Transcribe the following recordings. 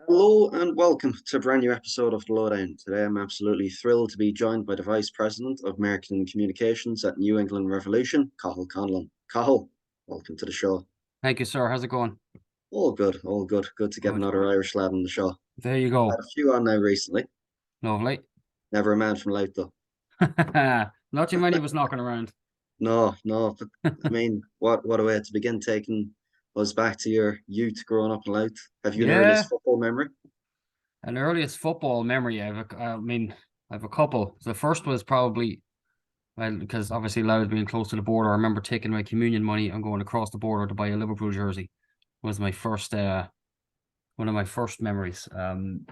Hello and welcome to a brand new episode of the Lowdown. Today I'm absolutely thrilled to be joined by the Vice President of Marketing and Communications at New England Revolution, Cathal Conlon. Cathal, welcome to the show. Thank you, sir. How's it going? All good, all good. Good to get Good. another Irish lad on the show. There you Had go. a few on now recently. Lovely. Never a man from Louth though. Not too many of us knocking around. No, no, but I mean, what a way to begin taking us back to your youth growing up in Louth. Have you an Yeah, earliest football memory? an earliest football memory. I have a couple. The first was probably, well, because obviously Louth being close to the border. I remember taking my communion money and going across the border to buy a Liverpool jersey. Was my first, one of my first memories. And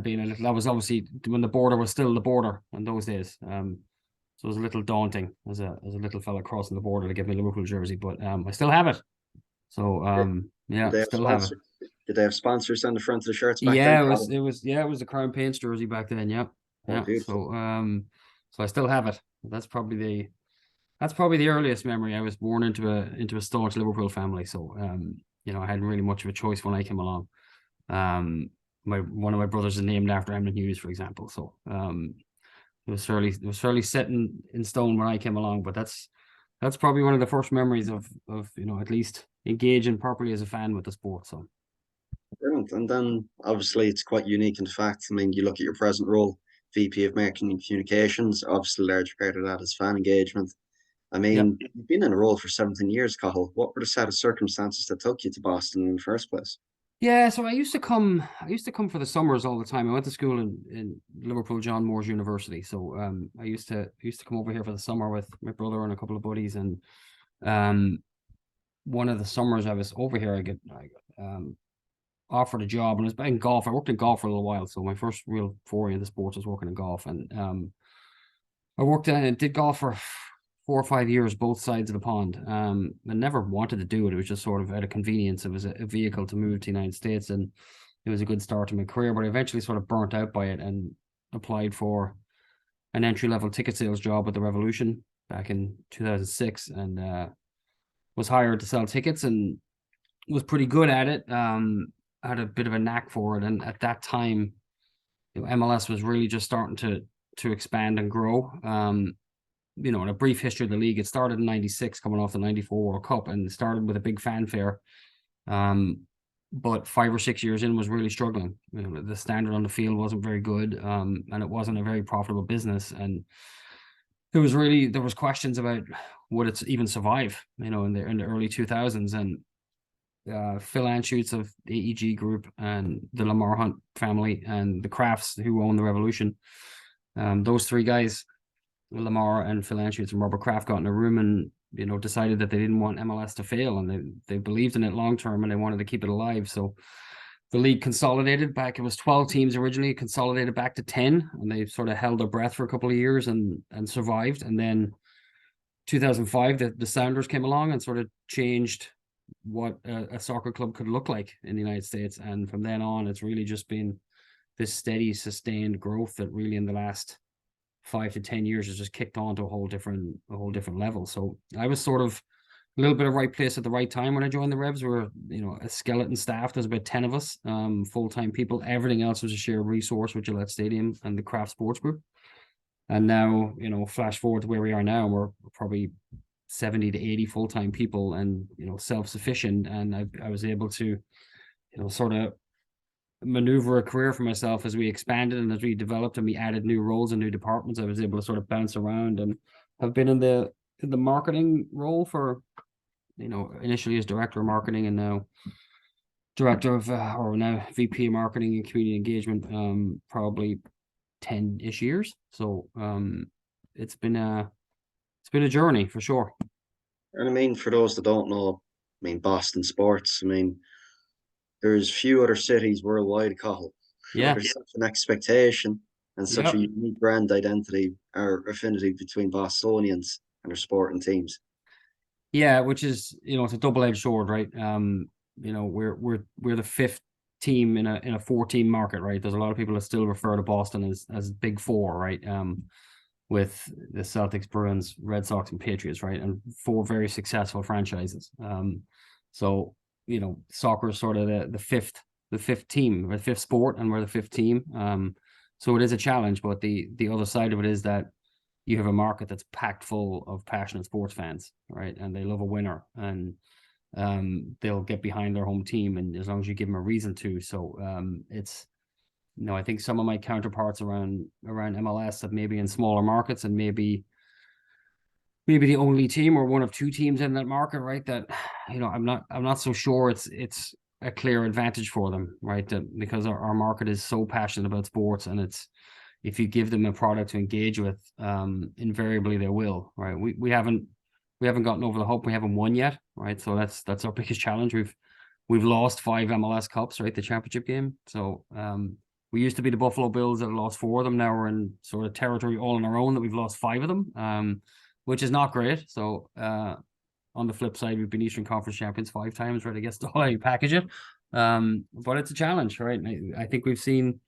being a little, that was obviously when the border was still the border in those days. So it was a little daunting as a little fella crossing the border to get my Liverpool jersey, but I still have it. So Did yeah, they have still have it. sponsors? Did they have sponsors on the front of the shirts back then? Yeah, it was the Crown Paints jersey back then. Yeah, Oh, yeah. beautiful. So I still have it. That's probably the earliest memory. I was born into a staunch Liverpool family, so I hadn't really much of a choice when I came along. Um, my one of my brothers is named after Emlyn Hughes, for example. So it was fairly set in stone when I came along, but that's probably one of the first memories of at least engaging properly as a fan with the sport. So Brilliant. And then obviously it's quite unique in fact. I mean, you look at your present role, VP of Marketing and Communications, obviously a large part of that is fan engagement. I yeah. mean, you've been in a role for 17 years, Cathal. What were the set of circumstances that took you to Boston in the first place? Yeah, so I used to come for the summers all the time. I went to school in Liverpool John Moores University. So I used to come over here for the summer with my brother and a couple of buddies. And um one of the summers I was over here, I got offered a job, and it was in golf. I worked in golf for a little while. So my first real foray into sports was working in golf. And I worked and did golf for 4 or 5 years, both sides of the pond. I never wanted to do it. It was just sort of out of convenience. It was a vehicle to move to the United States, and it was a good start to my career. But I eventually sort of burnt out by it and applied for an entry level ticket sales job with the Revolution back in 2006, and was hired to sell tickets and was pretty good at it. I had a bit of a knack for it, and at that time, MLS was really just starting to expand and grow. In a brief history of the league, it started in '96, coming off the '94 World Cup, and it started with a big fanfare. Um, but 5 or 6 years in was really struggling. The standard on the field wasn't very good, and it wasn't a very profitable business. And there was questions about would it even survive, in the early 2000s. And Phil Anschutz of AEG Group and the Lamar Hunt family and the Crafts who own the Revolution, those three guys, Lamar and Phil Anschutz and Robert Kraft, got in a room and decided that they didn't want MLS to fail, and they believed in it long term, and they wanted to keep it alive. So the league consolidated back. It was 12 teams originally, consolidated back to 10, and they sort of held their breath for a couple of years and survived. And then 2005, the Sounders came along and sort of changed what a soccer club could look like in the United States. And from then on, it's really just been this steady, sustained growth that really in the last 5 to 10 years has just kicked on to a whole different level. So I was sort of a little bit of right place at the right time when I joined the Revs. We were, a skeleton staff. There's about 10 of us, full-time people. Everything else was a shared resource with Gillette Stadium and the Craft Sports Group. And now, flash forward to where we are now, and we're probably 70 to 80 full-time people and, self-sufficient. And I was able to, sort of maneuver a career for myself as we expanded and as we developed and we added new roles and new departments. I was able to sort of bounce around and have been in the marketing role for, initially as director of marketing and now director of or now VP of marketing and community engagement, probably 10-ish years. So it's been a journey for sure. And I mean, for those that don't know, I mean, Boston sports, I mean, there's few other cities worldwide, Cathal, where Yeah. there's such an expectation and such a Yep. unique brand identity or affinity between Bostonians and their sporting teams. Yeah, which is, it's a double-edged sword, right? We're the fifth team in a four-team market, right? There's a lot of people that still refer to Boston as Big Four, right? With the Celtics, Bruins, Red Sox, and Patriots, right? And four very successful franchises. So, soccer is sort of the fifth the fifth team, or the fifth sport, and we're the fifth team. So it is a challenge, but the other side of it is that you have a market that's packed full of passionate sports fans, right? And they love a winner, and they'll get behind their home team, and as long as you give them a reason to. So it's, I think some of my counterparts around MLS that maybe in smaller markets, and maybe the only team or one of two teams in that market, right? That, I'm not so sure it's a clear advantage for them, right? That because our market is so passionate about sports, and it's, if you give them a product to engage with, invariably they will, right? We haven't gotten over the hump. We haven't won yet, right? So that's our biggest challenge. We've lost 5 MLS Cups, right? The championship game. So we used to be the Buffalo Bills that lost 4 of them. Now we're in sort of territory all on our own that we've lost 5 of them, which is not great. So on the flip side, we've been Eastern Conference champions 5 times, right? I guess the whole you package it. But it's a challenge, right? And I think we've seen,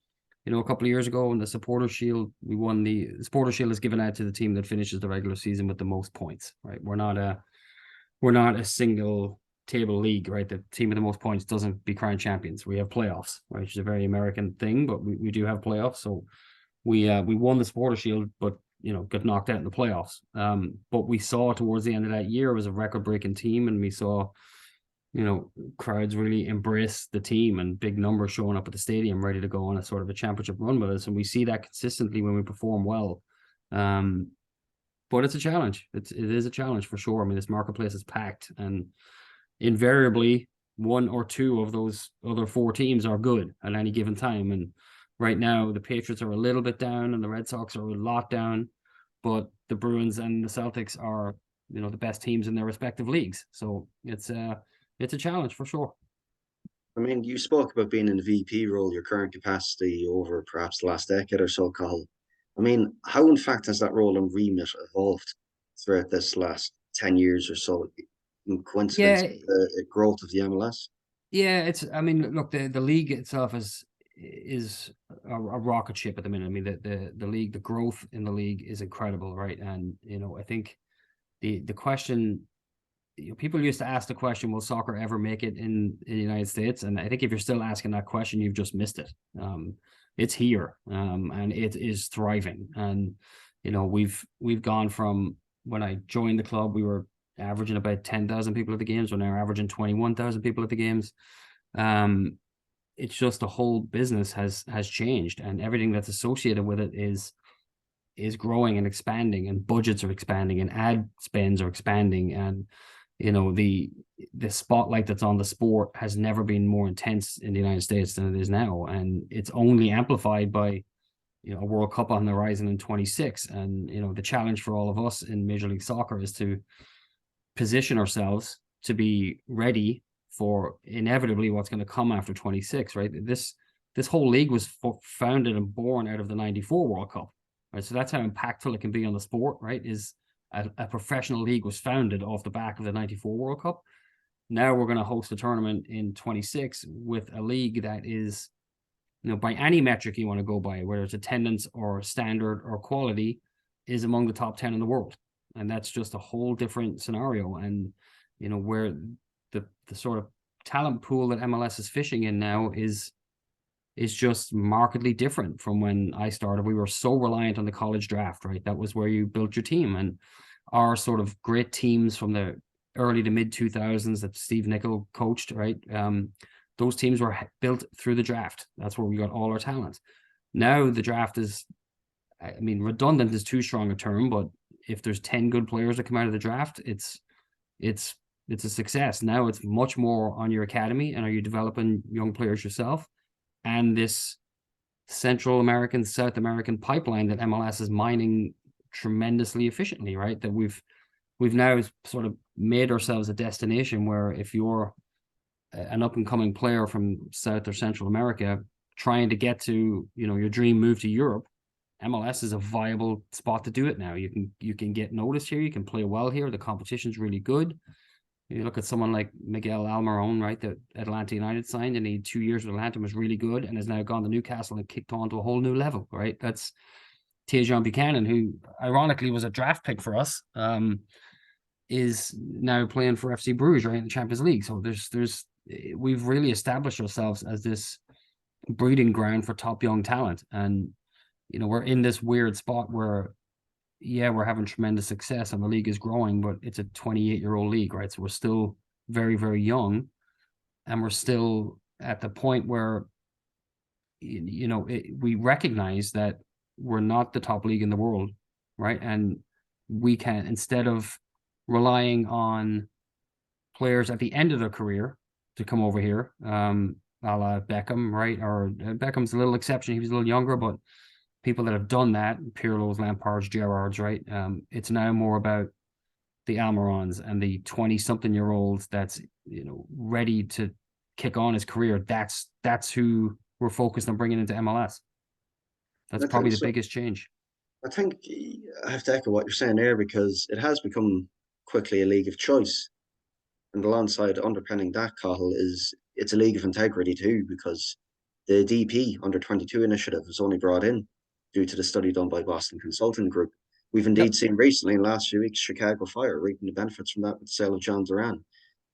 a couple of years ago in the Supporters Shield, we won the Supporters Shield is given out to the team that finishes the regular season with the most points, right? We're not a single table league, right? The team with the most points doesn't be crowned champions. We have playoffs, right? Which is a very American thing, but we do have playoffs. So we won the Supporters Shield, but got knocked out in the playoffs. But we saw towards the end of that year, it was a record-breaking team, and we saw, crowds really embrace the team, and big numbers showing up at the stadium ready to go on a sort of a championship run with us. And we see that consistently when we perform well. But it's a challenge. It is a challenge for sure. I mean, this marketplace is packed, and invariably 1 or 2 of those other 4 teams are good at any given time. And right now the Patriots are a little bit down, and the Red Sox are a lot down, but the Bruins and the Celtics are, the best teams in their respective leagues. So it's a challenge for sure. I mean, you spoke about being in the VP role, your current capacity over perhaps the last decade or so, Cathal. I mean, how in fact has that role and remit evolved throughout this last 10 years or so, in coincidence Yeah, with the growth of the MLS? yeah. I mean, look, the league itself is a rocket ship at the minute. I mean, the league, the growth in the league is incredible, right? And I think the question, people used to ask the question, will soccer ever make it in the United States? And I think if you're still asking that question, you've just missed it. It's here, and it is thriving. And we've gone from, when I joined the club, we were averaging about 10,000 people at the games. We're now averaging 21,000 people at the games. It's just the whole business has changed, and everything that's associated with it is growing and expanding, and budgets are expanding, and ad spends are expanding, and the spotlight that's on the sport has never been more intense in the United States than it is now, and it's only amplified by a World Cup on the horizon in 26. And the challenge for all of us in Major League Soccer is to position ourselves to be ready for inevitably what's going to come after 26, right? This whole league was founded and born out of the 94 World Cup, right? So that's how impactful it can be on the sport, right? Is a professional league was founded off the back of the 94 World Cup. Now we're going to host a tournament in 26 with a league that is, by any metric you want to go by, whether it's attendance or standard or quality, is among the top 10 in the world. And that's just a whole different scenario. And, where the sort of talent pool that MLS is fishing in now is just markedly different from when I started. We were so reliant on the college draft, right? That was where you built your team. And our sort of great teams from the early to mid 2000s that Steve Nicol coached, right? Those teams were built through the draft. That's where we got all our talent. Now the draft is, I mean, redundant is too strong a term, but if there's 10 good players that come out of the draft, it's a success. Now it's much more on your academy, and are you developing young players yourself? And this Central American, South American pipeline that MLS is mining tremendously efficiently, right? That we've now sort of made ourselves a destination where if you're an up and coming player from South or Central America trying to get to, your dream move to Europe, MLS is a viable spot to do it now. You can get noticed here. You can play well here. The competition's really good. You look at someone like Miguel Almiron, right, that Atlanta United signed, and he 2 years with Atlanta was really good, and has now gone to Newcastle and kicked on to a whole new level, right? That's Tajon Buchanan, who ironically was a draft pick for us, is now playing for FC Bruges, right, in the Champions League. So we've really established ourselves as this breeding ground for top young talent. And, we're in this weird spot where, yeah, we're having tremendous success and the league is growing, but it's a 28-year-old league, right? So we're still very, very young, and we're still at the point where, we recognize that we're not the top league in the world, right? And we can, instead of relying on players at the end of their career to come over here, a la Beckham, right? Or Beckham's a little exception. He was a little younger, but people that have done that, Pirlo's, Lampard's, Gerrard's, right? It's now more about the Almirons and the 20-something-year-olds that's, ready to kick on his career. That's who we're focused on bringing into MLS. That's I probably think the so. biggest change. I think I have to echo what you're saying there because it has become quickly a league of choice. And alongside underpinning that, Cathal, is it's a league of integrity too, because the DP under 22 initiative was only brought in due to the study done by Boston Consulting Group. We've indeed Yep. seen recently in the last few weeks Chicago Fire reaping the benefits from that with the sale of John Duran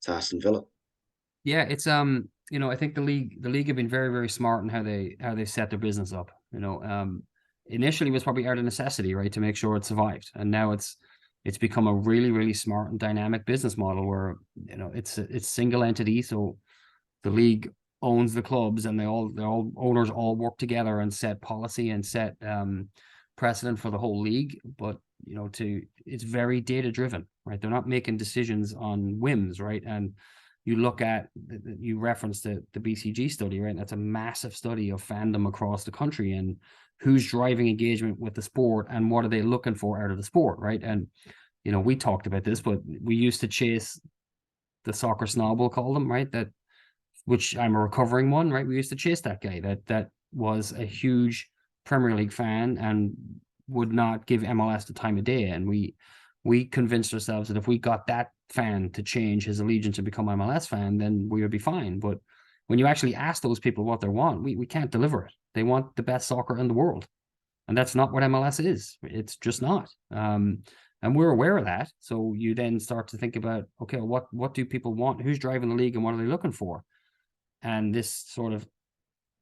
to Aston Villa. Yeah, it's I think the league have been very, very smart in how they set their business up. Initially it was probably out of necessity, right, to make sure it survived. And now it's become a really, really smart and dynamic business model where, it's single entity. So the league owns the clubs, and they're all owners all work together and set policy and set precedent for the whole league. But it's very data driven, right? They're not making decisions on whims, right? And you referenced the BCG study, right? That's a massive study of fandom across the country and who's driving engagement with the sport and what are they looking for out of the sport, right? And we talked about this, but we used to chase the soccer snob, we'll call them, right? That which I'm a recovering one, right? We used to chase that guy that was a huge Premier League fan and would not give MLS the time of day. And we convinced ourselves that if we got that fan to change his allegiance and become MLS fan, then we would be fine. But when you actually ask those people what they want, we can't deliver it. They want the best soccer in the world. And that's not what MLS is. It's just not. And we're aware of that. So you then start to think about, okay, what do people want? Who's driving the league and what are they looking for? And this sort of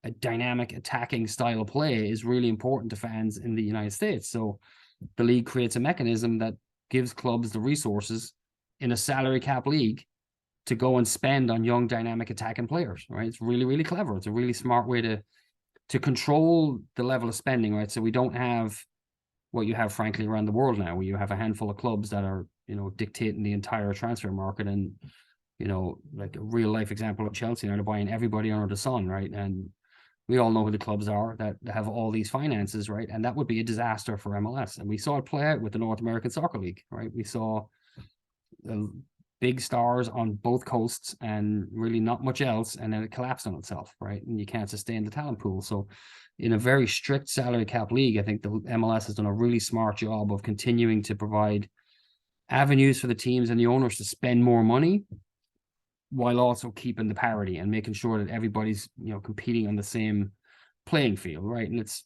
a dynamic attacking style of play is really important to fans in the United States. So the league creates a mechanism that gives clubs the resources in a salary cap league to go and spend on young dynamic attacking players, right? It's really, really clever. It's a really smart way to control the level of spending, right? So we don't have what you have, frankly, around the world now, where you have a handful of clubs that are, dictating the entire transfer market. And like a real life example of Chelsea now, they're buying everybody under the sun, right? And we all know who the clubs are that have all these finances, right? And that would be a disaster for MLS. And we saw it play out with the North American Soccer League, right? We saw big stars on both coasts and really not much else, and then it collapsed on itself, right? And you can't sustain the talent pool. So in a very strict salary cap league, I think the MLS has done a really smart job of continuing to provide avenues for the teams and the owners to spend more money while also keeping the parity and making sure that everybody's competing on the same playing field, right? And it's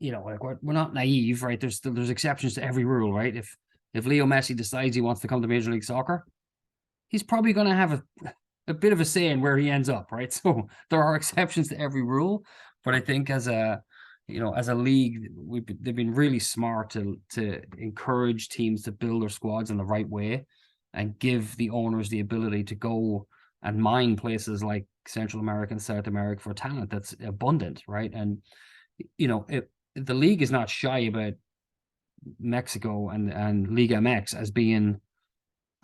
like we're not naive, right? There's exceptions to every rule, right? If Leo Messi decides he wants to come to Major League Soccer, he's probably going to have a bit of a say in where he ends up, right? So there are exceptions to every rule, but I think as a league, they've been really smart to encourage teams to build their squads in the right way and give the owners the ability to go and mine places like Central America and South America for talent that's abundant, right? And the league is not shy about Mexico and Liga MX as being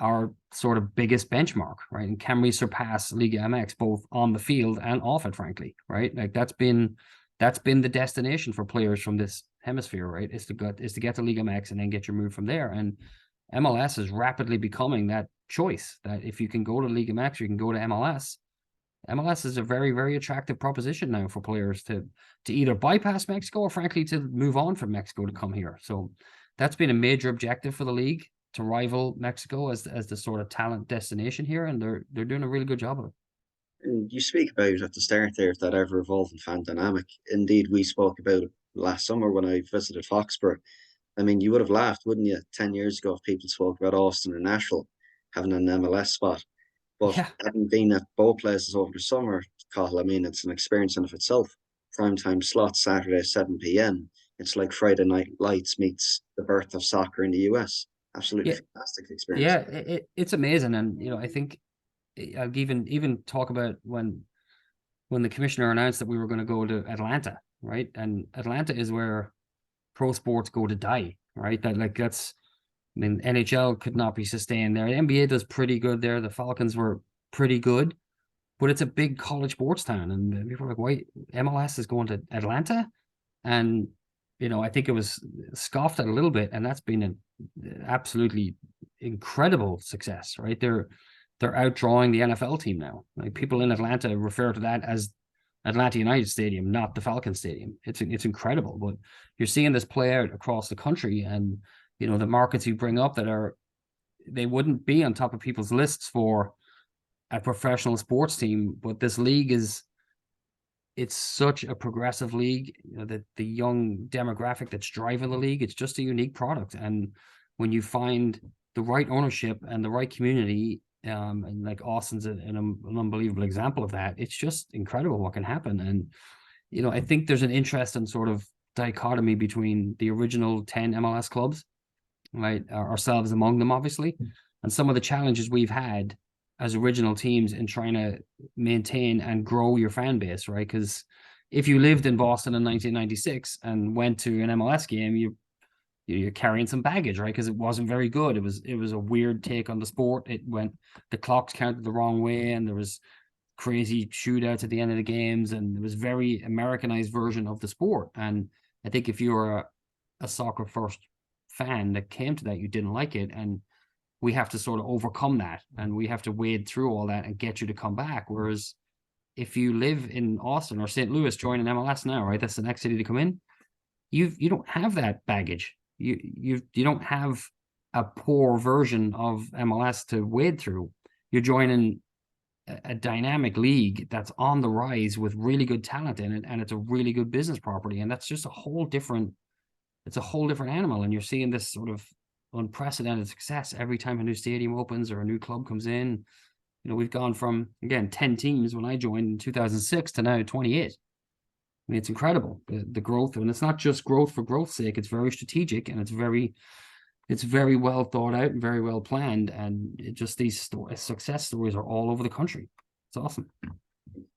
our sort of biggest benchmark, right? And can we surpass Liga MX both on the field and off it, frankly, right? Like that's been the destination for players from this hemisphere, right? Is to get to Liga MX and then get your move from there. And MLS is rapidly becoming that choice that if you can go to Liga MX, you can go to MLS. MLS is a very, very attractive proposition now for players to either bypass Mexico or frankly to move on from Mexico to come here. So that's been a major objective for the league, to rival Mexico as the sort of talent destination here, and they're doing a really good job of it. And you speak about at the start there that ever evolving fan dynamic. Indeed, we spoke about it last summer when I visited Foxborough. I mean, you would have laughed, wouldn't you, 10 years ago if people spoke about Austin and Nashville having an MLS spot. But Yeah. having been at both places over the summer, Cathal, I mean, it's an experience in of itself. Prime time slot Saturday, 7 p.m. It's like Friday Night Lights meets the birth of soccer in the US. Absolutely Yeah. fantastic experience. Yeah. It's amazing. And, I think I've even talk about when the commissioner announced that we were going to go to Atlanta, right? And Atlanta is where pro sports go to die, right? I mean, NHL could not be sustained there. The NBA does pretty good there. The Falcons were pretty good, but it's a big college sports town. And people are like, why MLS is going to Atlanta? And, I think it was scoffed at a little bit, and that's been an absolutely incredible success, right? They're outdrawing the NFL team now. Like, people in Atlanta refer to that as Atlanta United Stadium, not the Falcon Stadium. It's incredible, but you're seeing this play out across the country, and the markets you bring up they wouldn't be on top of people's lists for a professional sports team, but this league it's such a progressive league. That the young demographic that's driving the league, it's just a unique product. And when you find the right ownership and the right community, and like Austin's an unbelievable example of that, it's just incredible what can happen. And I think there's an interesting sort of dichotomy between the original 10 MLS clubs, right, ourselves among them, obviously, and some of the challenges we've had as original teams in trying to maintain and grow your fan base, right? Because if you lived in Boston in 1996 and went to an MLS game, you're carrying some baggage, right? Because it wasn't very good. It was a weird take on the sport. The clocks counted the wrong way, and there was crazy shootouts at the end of the games, and it was very Americanized version of the sport. And I think if you're a soccer first fan that came to that, you didn't like it, and we have to sort of overcome that, and we have to wade through all that and get you to come back. Whereas if you live in Austin or St. Louis, joining MLS now, right? That's the next city to come in. You don't have that baggage. You don't have a poor version of MLS to wade through. You're joining a dynamic league that's on the rise with really good talent in it, and it's a really good business property, and that's just it's a whole different animal. And you're seeing this sort of unprecedented success every time a new stadium opens or a new club comes in. We've gone from, again, 10 teams when I joined in 2006 to now 28. I mean, it's incredible, the growth. And it's not just growth for growth's sake. It's very strategic, and it's very well thought out and very well planned. And these success stories are all over the country. It's awesome.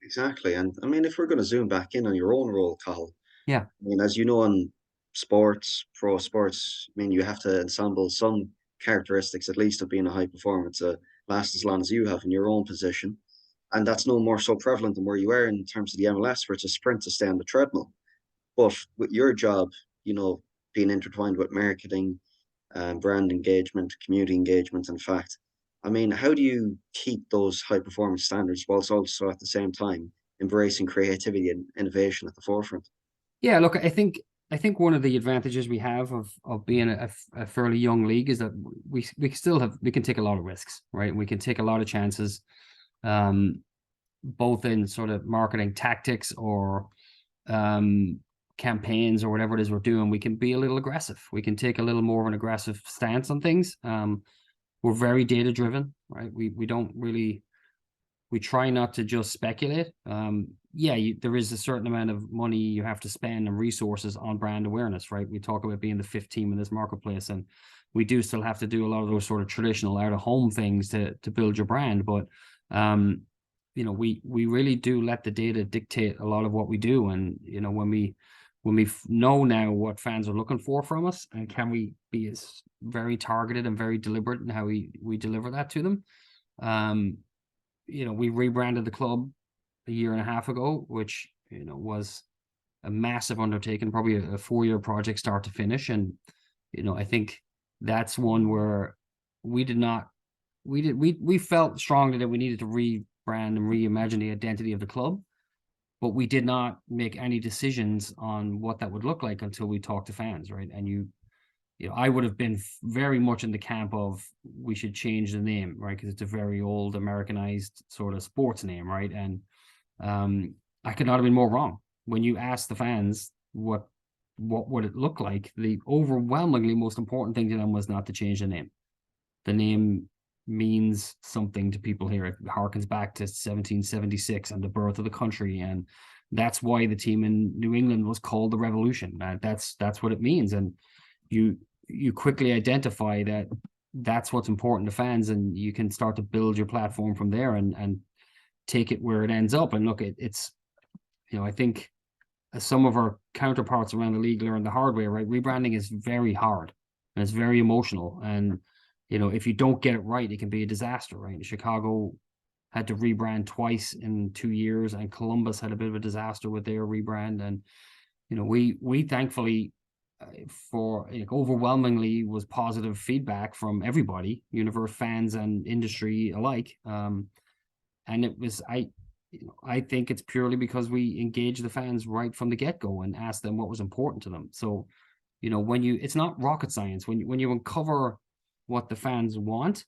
Exactly. And I mean, if we're going to zoom back in on your own role, Cathal, Yeah. I mean, as you know, in sports, pro sports, I mean, you have to ensemble some characteristics, at least, of being a high performer to last as long as you have in your own position. And that's no more so prevalent than where you are in terms of the MLS, where it's a sprint to stay on the treadmill. But with your job, being intertwined with marketing, brand engagement, community engagement, in fact, I mean, how do you keep those high performance standards whilst also at the same time embracing creativity and innovation at the forefront? Yeah, look, I think one of the advantages we have of being a fairly young league is that we can take a lot of risks, right? We can take a lot of chances, both in sort of marketing tactics or campaigns or whatever it is we're doing. We can be a little aggressive. We can take a little more of an aggressive stance on things. We're very data driven, right? We try not to just speculate. There is a certain amount of money you have to spend and resources on brand awareness, right? We talk about being the fifth team in this marketplace, and we do still have to do a lot of those sort of traditional out of home things to build your brand. But we really do let the data dictate a lot of what we do. And when we know now what fans are looking for from us, and can we be as very targeted and very deliberate in how we deliver that to them. We rebranded the club a year and a half ago, which was a massive undertaking, probably a 4-year project start to finish. And I think that's one where we felt strongly that we needed to rebrand and reimagine the identity of the club, but we did not make any decisions on what that would look like until we talked to fans, right? And I would have been very much in the camp of we should change the name, right? Because it's a very old Americanized sort of sports name, right? And I could not have been more wrong. When you ask the fans what would it look like, the overwhelmingly most important thing to them was not to change the name. The name means something to people here. It harkens back to 1776 and the birth of the country, and that's why the team in New England was called the Revolution. That's what it means, and you quickly identify that that's what's important to fans, and you can start to build your platform from there and take it where it ends up. And look, it's I think some of our counterparts around the league learned the hard way, right? Rebranding is very hard and it's very emotional, and if you don't get it right, it can be a disaster, right? Chicago had to rebrand twice in 2 years, and Columbus had a bit of a disaster with their rebrand. And we thankfully, for overwhelmingly, was positive feedback from everybody, universe fans and industry alike. And it was I think it's purely because we engaged the fans right from the get-go and asked them what was important to them. So when it's not rocket science. When you uncover what the fans want,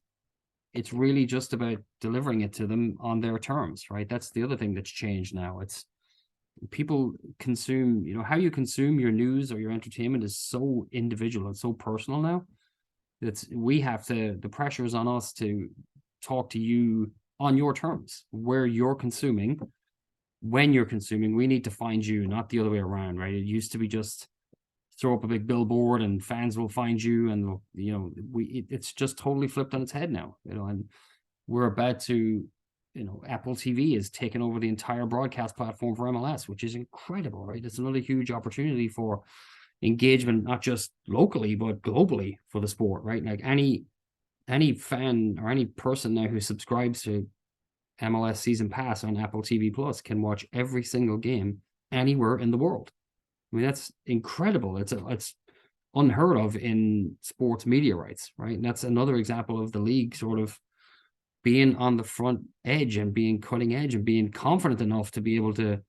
it's really just about delivering it to them on their terms, right? That's the other thing that's changed now. It's people consume, how you consume your news or your entertainment is so individual and so personal now. The pressure is on us to talk to you on your terms, where you're consuming, when you're consuming. We need to find you, not the other way around, right? It used to be just throw up a big billboard and fans will find you, and it's just totally flipped on its head now, and we're about to, Apple TV is taking over the entire broadcast platform for MLS, which is incredible, right? It's another huge opportunity for engagement, not just locally but globally for the sport, right? Like any fan or any person now who subscribes to MLS Season Pass on Apple TV Plus can watch every single game anywhere in the world. I mean, that's incredible. It's unheard of in sports media rights, right? And that's another example of the league sort of being on the front edge and being cutting edge and being confident enough to be able to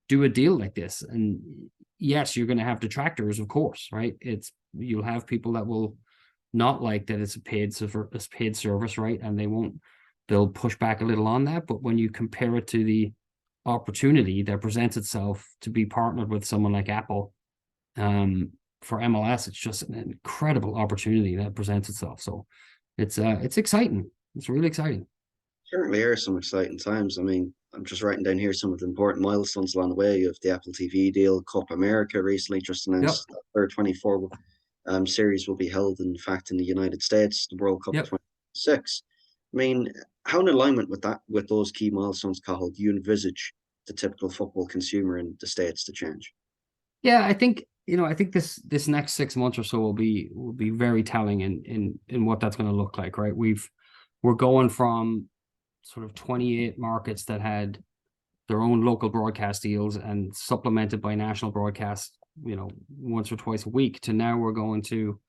do a deal like this. And yes, you're going to have detractors, of course, right? You'll have people that will not like that it's a paid service, right? And they'll push back a little on that. But when you compare it to the opportunity that presents itself to be partnered with someone like Apple, for MLS, it's just an incredible opportunity that presents itself. So it's exciting. It's really exciting. Certainly are some exciting times. I mean, I'm just writing down here some of the important milestones along the way. You have the Apple TV deal, Copa America recently just Yep. announced that their 24 series will be held, in fact, in the United States, the World Cup Yep. 26. I mean, how in alignment with those key milestones, Cathal, do you envisage the typical football consumer in the States to change? Yeah, I think this next 6 months or so will be very telling in what that's going to look like, right? We're going from sort of 28 markets that had their own local broadcast deals and supplemented by national broadcast, once or twice a week, to now we're going to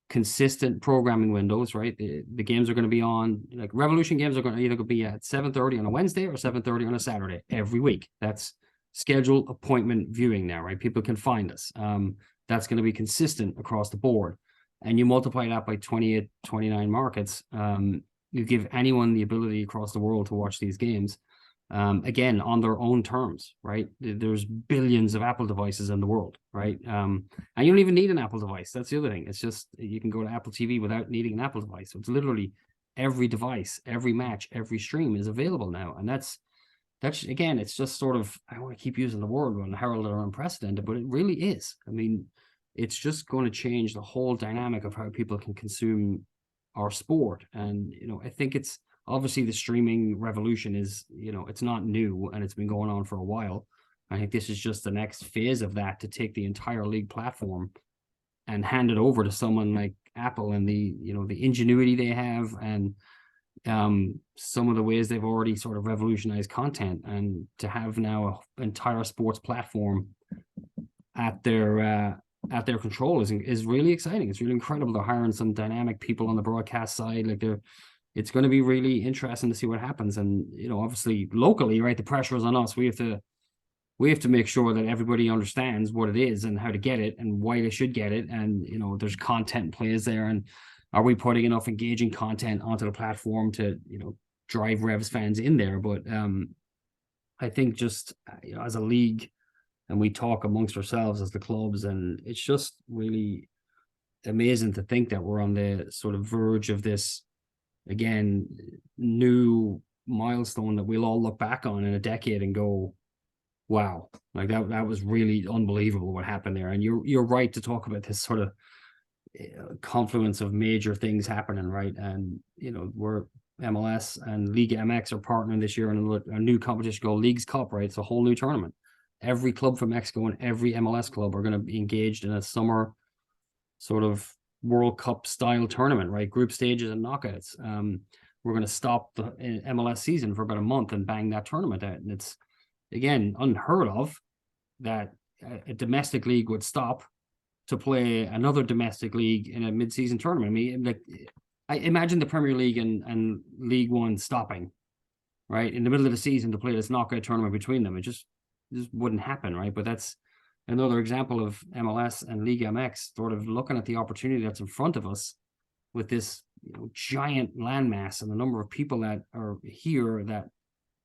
consistent programming windows, right? The games are going to be on, like Revolution games are going to either be at 7:30 on a Wednesday or 7:30 on a Saturday every week. That's scheduled appointment viewing now, right? People can find us. That's going to be consistent across the board. And you multiply that by 28, 29 markets. You give anyone the ability across the world to watch these games, again, on their own terms, right? There's billions of Apple devices in the world, right? And you don't even need an Apple device. That's the other thing. It's just you can go to Apple TV without needing an Apple device. So it's literally every device, every match, every stream is available now. And that's again, it's just sort of, I don't want to keep using the word unheralded or unprecedented, but it really is. I mean, it's just going to change the whole dynamic of how people can consume our sport. And, I think it's obviously the streaming revolution is, it's not new and it's been going on for a while. I think this is just the next phase of that, to take the entire league platform and hand it over to someone like Apple and the ingenuity they have, and some of the ways they've already sort of revolutionized content, and to have now an entire sports platform at their control is really exciting. It's really incredible. They're hiring some dynamic people on the broadcast side. It's going to be really interesting to see what happens. And obviously locally, right, the pressure is on us. We have to make sure that everybody understands what it is and how to get it and why they should get it. And there's content plays there, and are we putting enough engaging content onto the platform to drive Revs fans in there? But I think just as a league, and we talk amongst ourselves as the clubs, and it's just really amazing to think that we're on the sort of verge of this again, new milestone that we'll all look back on in a decade and go, wow, like that was really unbelievable what happened there. And you're right to talk about this sort of confluence of major things happening, right? And we're MLS and Liga MX are partnering this year in a new competition called Leagues Cup, right? It's a whole new tournament. Every club from Mexico and every MLS club are going to be engaged in a summer sort of World Cup style tournament, right? Group stages and knockouts. We're going to stop the MLS season for about a month and bang that tournament out. And it's, again, unheard of that a domestic league would stop to play another domestic league in a mid-season tournament. I mean, like, I imagine the Premier League and League One stopping, right, in the middle of the season to play this knockout tournament between them. It just wouldn't happen, right? But that's another example of MLS and Liga MX sort of looking at the opportunity that's in front of us with this giant landmass and the number of people that are here that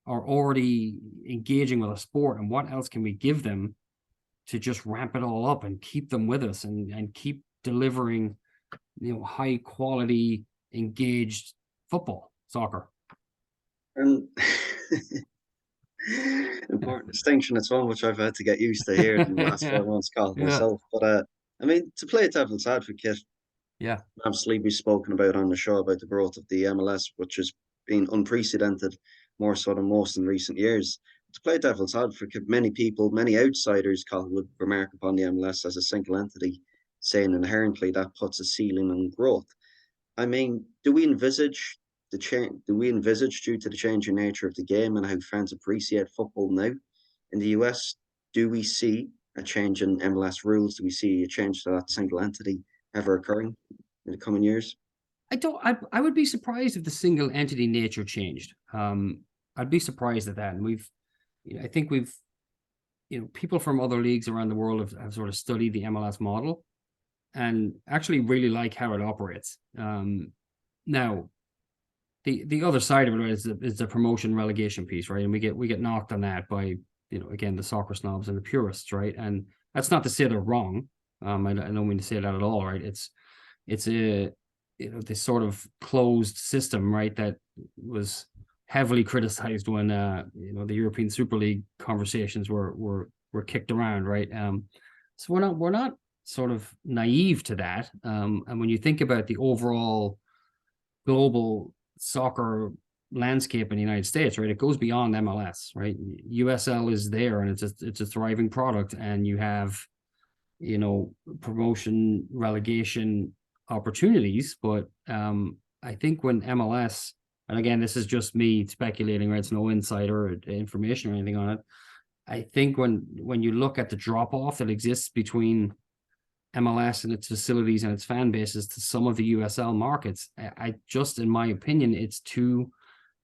are already engaging with a sport, and what else can we give them to just ramp it all up and keep them with us and keep delivering, high quality, engaged football, soccer. And important distinction. It's one which I've had to get used to here in the last 4 months, Carl, myself. But I mean, to play devil's advocate, obviously we've spoken about on the show about the growth of the MLS, which has been unprecedented, more so than most in recent years. To play devil's advocate, many people, many outsiders, Carl, would remark upon the MLS as a single entity, saying inherently that puts a ceiling on growth. I mean, do we envisage the change? Do we envisage, due to the changing nature of the game and how fans appreciate football now in the US, do we see a change in MLS rules? Do we see a change to that single entity ever occurring in the coming years? I would be surprised if the single entity nature changed. I'd be surprised at that. And I think people from other leagues around the world have sort of studied the MLS model and actually really like how it operates. Now, the other side of it is the promotion relegation piece, right? And we get knocked on that by, again, the soccer snobs and the purists, right? And that's not to say they're wrong. I don't mean to say that at all, right? It's a this sort of closed system, right, that was heavily criticized when the European Super League conversations were kicked around, right? So we're not sort of naive to that. And when you think about the overall global soccer landscape in the United States, right, it goes beyond MLS, right? USL is there and it's a thriving product, and you have promotion, relegation opportunities. But I think when MLS, and again, this is just me speculating, right? It's no insider information or anything on it. I think when you look at the drop off that exists between MLS and its facilities and its fan bases to some of the USL markets, I just, in my opinion, it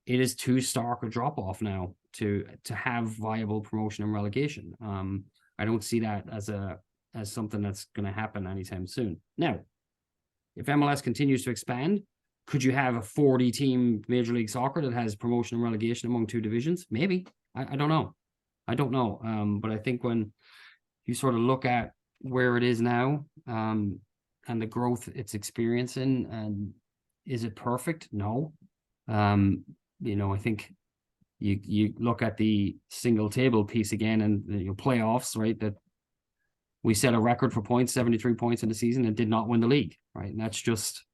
is too stark a drop off now to have viable promotion and relegation. I don't see that as something that's going to happen anytime soon. Now, if MLS continues to expand, could you have a 40-team Major League Soccer that has promotion and relegation among two divisions? Maybe. I don't know. But I think when you sort of look at where it is now, and the growth it's experiencing, and is it perfect? No. I think you look at the single table piece again, and playoffs, right? That we set a record for points, 73 points in the season, and did not win the league, right? And that's just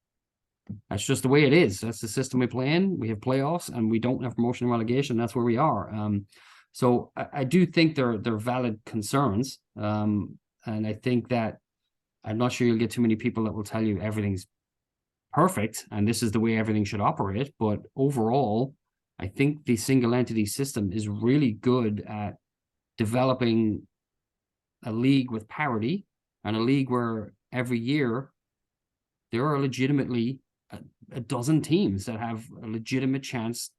the way it is. That's the system we play in. We have playoffs, and we don't have promotion and relegation. That's where we are. So I do think they're valid concerns. And I think that I'm not sure you'll get too many people that will tell you everything's perfect and this is the way everything should operate. But overall, I think the single entity system is really good at developing a league with parity, and a league where every year there are legitimately a dozen teams that have a legitimate chance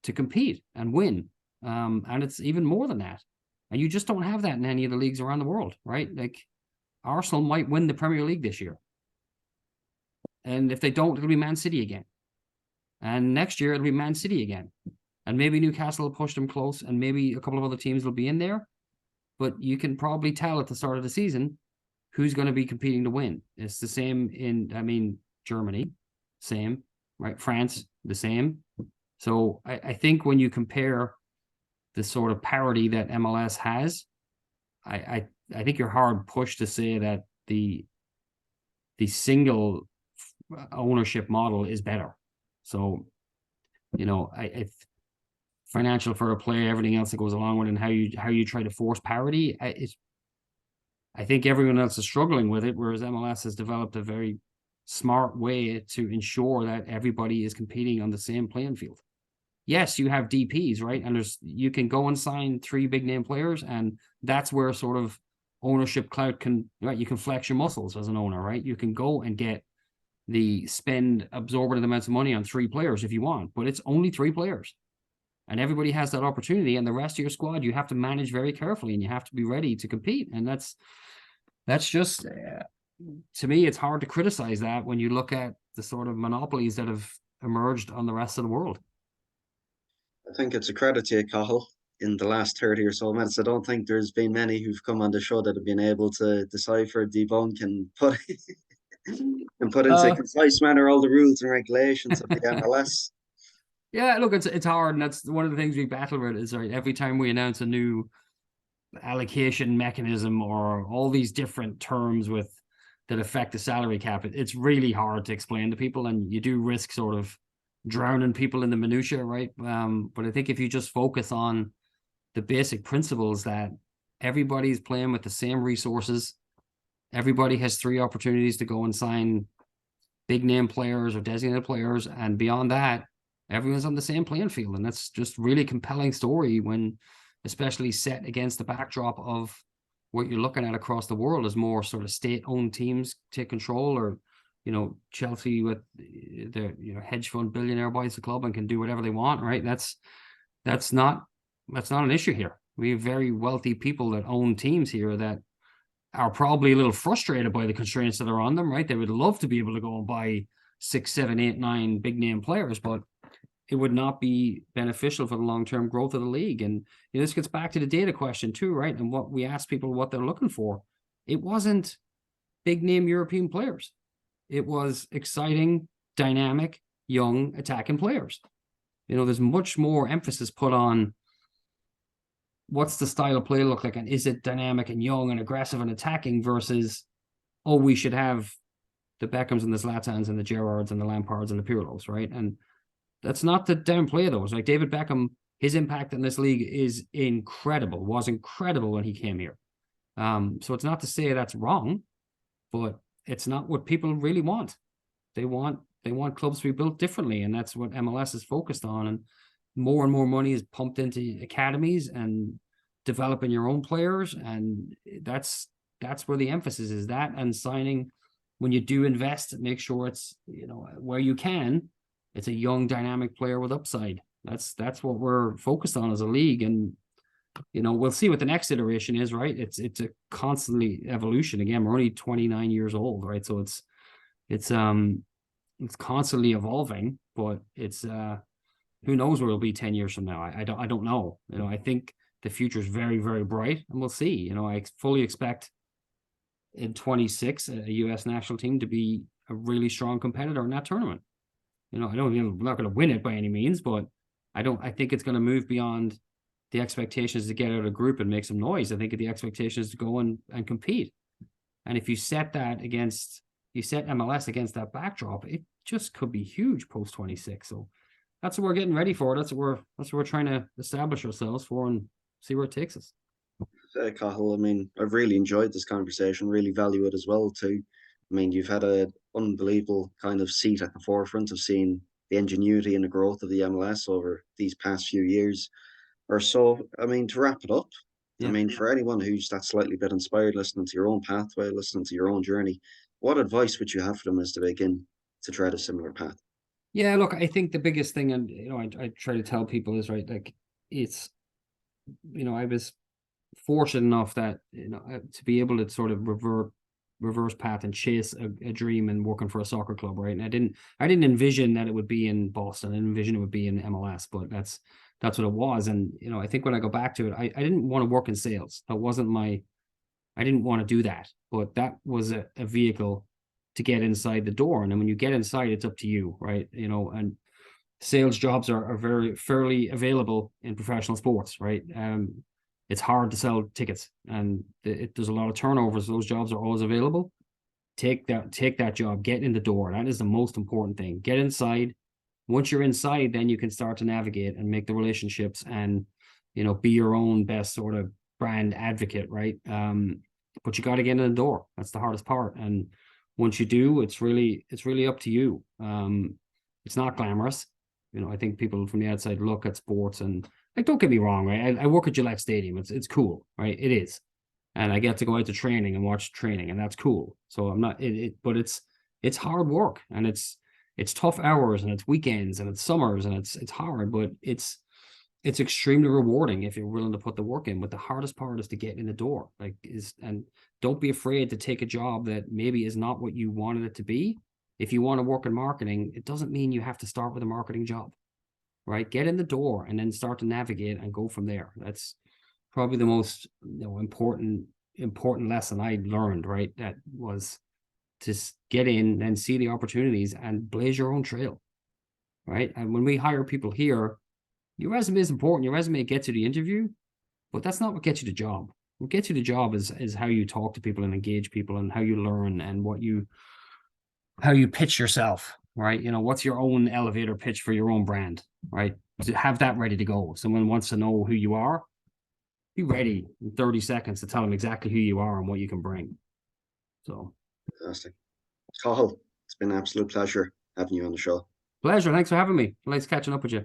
to compete and win. And it's even more than that. And you just don't have that in any of the leagues around the world, right? Like, Arsenal might win the Premier League this year. And if they don't, it'll be Man City again. And next year, it'll be Man City again. And maybe Newcastle will push them close, and maybe a couple of other teams will be in there. But you can probably tell at the start of the season who's going to be competing to win. It's the same in, Germany, same. right? France, the same. So I think when you compare the sort of parity that MLS has, I think you're hard pushed to say that the single ownership model is better. So, I financial fair play, everything else that goes along with it, and how you try to force parity, I think everyone else is struggling with it, whereas MLS has developed a very smart way to ensure that everybody is competing on the same playing field. Yes, you have DPs, right? And you can go and sign 3 big name players, and that's where sort of ownership clout can, right? You can flex your muscles as an owner, right? You can go and spend absorbent amounts of money on 3 players if you want, but it's only 3 players. And everybody has that opportunity, and the rest of your squad you have to manage very carefully, and you have to be ready to compete. And that's just, to me, it's hard to criticize that when you look at the sort of monopolies that have emerged on the rest of the world. I think it's a credit to you, Cathal. In the last 30 or so minutes, I don't think there's been many who've come on the show that have been able to decipher, debunk, and put into a concise manner all the rules and regulations of the MLS. Yeah, look, it's hard, and that's one of the things we battle with. Is right, every time we announce a new allocation mechanism or all these different terms that affect the salary cap, it's really hard to explain to people, and you do risk sort of drowning people in the minutia, right? But I think if you just focus on the basic principles that everybody's playing with the same resources, everybody has 3 opportunities to go and sign big name players or designated players, and beyond that, everyone's on the same playing field. And that's just really compelling story when, especially set against the backdrop of what you're looking at across the world as more sort of state-owned teams take control, or Chelsea with the hedge fund billionaire buys the club and can do whatever they want, right? That's not an issue here. We have very wealthy people that own teams here that are probably a little frustrated by the constraints that are on them, right? They would love to be able to go and buy 6, 7, 8, 9 big name players, but it would not be beneficial for the long-term growth of the league. And this gets back to the data question too, right? And what we ask people what they're looking for. It wasn't big name European players. It was exciting, dynamic, young attacking players. There's much more emphasis put on what's the style of play look like, and is it dynamic and young and aggressive and attacking versus, we should have the Beckhams and the Zlatans and the Gerrards and the Lampards and the Pirlos, right? And that's not to downplay those. Like David Beckham, his impact in this league is incredible, was incredible when he came here. So it's not to say that's wrong, but it's not what people really want. They want clubs to be built differently, and that's what MLS is focused on. And more money is pumped into academies and developing your own players, and that's where the emphasis is. That and signing, when you do invest, make sure it's where you can, it's a young dynamic player with upside. That's what we're focused on as a league, and we'll see what the next iteration is, right? It's a constantly evolution. Again, we're only 29 years old, right? So it's constantly evolving, but it's who knows where it'll be 10 years from now. I don't know. I think the future is very, very bright, and we'll see. I fully expect in 26 a US national team to be a really strong competitor in that tournament. I don't we're not going to win it by any means, but I think it's going to move beyond the expectations to get out of the group and make some noise. I think the expectation is to go and compete. And if you set MLS against that backdrop, it just could be huge post 26. So that's what we're getting ready for. That's what we're trying to establish ourselves for and see where it takes us. Cathal, I've really enjoyed this conversation, really value it as well too. You've had an unbelievable kind of seat at the forefront of seeing the ingenuity and the growth of the MLS over these past few years or so. To wrap it up, for anyone who's that slightly bit inspired, listening to your own pathway, listening to your own journey, what advice would you have for them as they begin to tread a similar path? Yeah, look, I think the biggest thing, and I try to tell people is, right, like it's, I was fortunate enough that to be able to sort of reverse path and chase a dream and working for a soccer club, right? And I didn't envision that it would be in Boston. I didn't envision it would be in MLS, but that's what it was. And I think when I go back to it, I didn't want to work in sales. That wasn't I didn't want to do that, but that was a vehicle to get inside the door. And then when you get inside, it's up to you, right? And sales jobs are very fairly available in professional sports, right? It's hard to sell tickets, and there's a lot of turnovers. Those jobs are always available. Take that job, get in the door. That is the most important thing. Get inside. Once you're inside, then you can start to navigate and make the relationships and, be your own best sort of brand advocate, right? But you got to get in the door. That's the hardest part. And once you do, it's really up to you. It's not glamorous. I think people from the outside look at sports and, like, don't get me wrong, right? I work at Gillette Stadium. It's cool, right? It is. And I get to go out to training and watch training, and that's cool. So I'm not but it's hard work, and it's tough hours, and it's weekends, and it's summers, and it's hard, but it's extremely rewarding if you're willing to put the work in. But the hardest part is to get in the door, and don't be afraid to take a job that maybe is not what you wanted it to be. If you want to work in marketing, it doesn't mean you have to start with a marketing job, right? Get in the door and then start to navigate and go from there. That's probably the most important lesson I learned, right? That was to get in and see the opportunities and blaze your own trail, right? And when we hire people here, your resume is important. Your resume gets you the interview, but that's not what gets you the job. What gets you the job is how you talk to people and engage people, and how you learn, and how you pitch yourself, right? What's your own elevator pitch for your own brand, right? To have that ready to go. Someone wants to know who you are, be ready in 30 seconds to tell them exactly who you are and what you can bring. So Fantastic. Cathal, it's been an absolute pleasure having you on the show. Pleasure. Thanks for having me. Nice catching up with you.